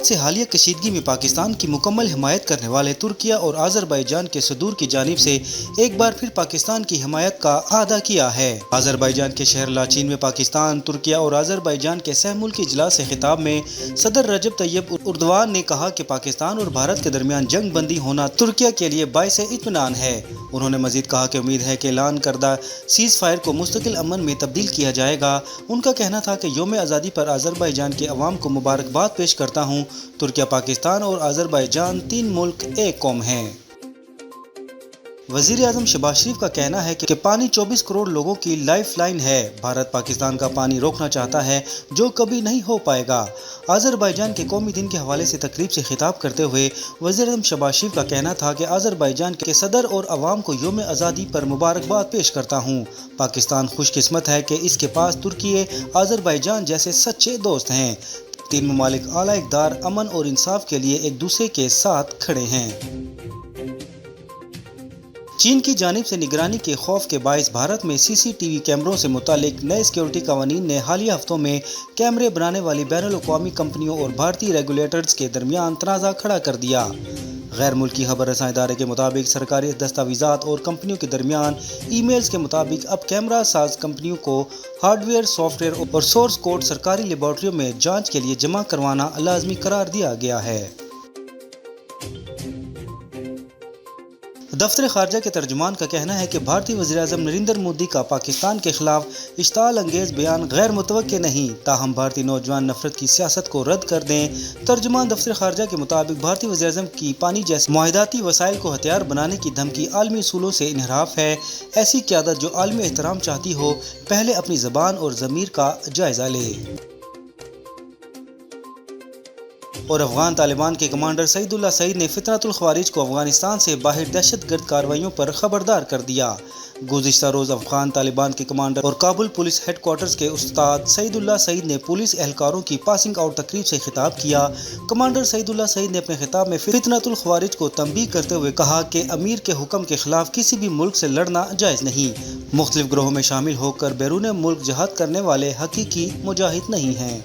سے حالیہ کشیدگی میں پاکستان کی مکمل حمایت کرنے والے ترکیہ اور آذربائیجان کے صدور کی جانب سے ایک بار پھر پاکستان کی حمایت کا اعادہ کیا ہے۔ آذربائیجان کے شہر لاچین میں پاکستان، ترکیہ اور آذربائیجان کے سہ ملکی اجلاس سے خطاب میں صدر رجب طیب اردوان نے کہا کہ پاکستان اور بھارت کے درمیان جنگ بندی ہونا ترکیہ کے لیے باعث اطمینان ہے۔ انہوں نے مزید کہا کہ امید ہے کہ اعلان کردہ سیز فائر کو مستقل امن میں تبدیل کیا جائے گا۔ ان کا کہنا تھا کہ یوم آزادی پر آذربائیجان کے عوام کو مبارکباد پیش کرتا ہوں۔ ترکیہ، پاکستان اور آذربائیجان تین ملک ایک قوم ہیں۔ وزیر اعظم شہباز شریف کا کہنا ہے کہ پانی 24 کروڑ لوگوں کی لائف لائن ہے۔ بھارت پاکستان کا پانی روکنا چاہتا ہے جو کبھی نہیں ہو پائے گا۔ آذربائیجان کے قومی دن کے حوالے سے تقریب سے خطاب کرتے ہوئے وزیر اعظم شہباز شریف کا کہنا تھا کہ آذربائیجان کے صدر اور عوام کو یوم آزادی پر مبارکباد پیش کرتا ہوں۔ پاکستان خوش قسمت ہے کہ اس کے پاس ترکیہ، آذربائیجان جیسے سچے دوست ہیں۔ تین ممالک اعلیٰ اقدار، امن اور انصاف کے لیے ایک دوسرے کے ساتھ کھڑے ہیں۔ چین کی جانب سے نگرانی کے خوف کے باعث بھارت میں سی سی ٹی وی کیمروں سے متعلق نئے سیکیورٹی قوانین نے حالیہ ہفتوں میں کیمرے بنانے والی بین الاقوامی کمپنیوں اور بھارتی ریگولیٹرز کے درمیان تنازع کھڑا کر دیا۔ غیر ملکی خبر رساں ادارے کے مطابق سرکاری دستاویزات اور کمپنیوں کے درمیان ای میلز کے مطابق اب کیمرہ ساز کمپنیوں کو ہارڈ ویئر، سافٹ ویئر اور سورس کوڈ سرکاری لیبارٹریوں میں جانچ کے لیے جمع کروانا لازمی قرار دیا گیا ہے۔ دفتر خارجہ کے ترجمان کا کہنا ہے کہ بھارتی وزیر اعظم نریندر مودی کا پاکستان کے خلاف اشتعال انگیز بیان غیر متوقع نہیں، تاہم بھارتی نوجوان نفرت کی سیاست کو رد کر دیں۔ ترجمان دفتر خارجہ کے مطابق بھارتی وزیر اعظم کی پانی جیسے معاہداتی وسائل کو ہتھیار بنانے کی دھمکی عالمی اصولوں سے انحراف ہے۔ ایسی قیادت جو عالمی احترام چاہتی ہو، پہلے اپنی زبان اور ضمیر کا جائزہ لے۔ اور افغان طالبان کے کمانڈر سعید اللہ سعید نے فتنۃ الخوارج کو افغانستان سے باہر دہشت گرد کارروائیوں پر خبردار کر دیا۔ گزشتہ روز افغان طالبان کے کمانڈر اور کابل پولیس ہیڈ کوارٹرز کے استاد سعید اللہ سعید نے پولیس اہلکاروں کی پاسنگ آؤٹ تقریب سے خطاب کیا۔ کمانڈر سعید اللہ سعید نے اپنے خطاب میں فتنۃ الخوارج کو تنبیہ کرتے ہوئے کہا کہ امیر کے حکم کے خلاف کسی بھی ملک سے لڑنا جائز نہیں۔ مختلف گروہوں میں شامل ہو کر بیرون ملک جہاد کرنے والے حقیقی مجاہد نہیں ہیں۔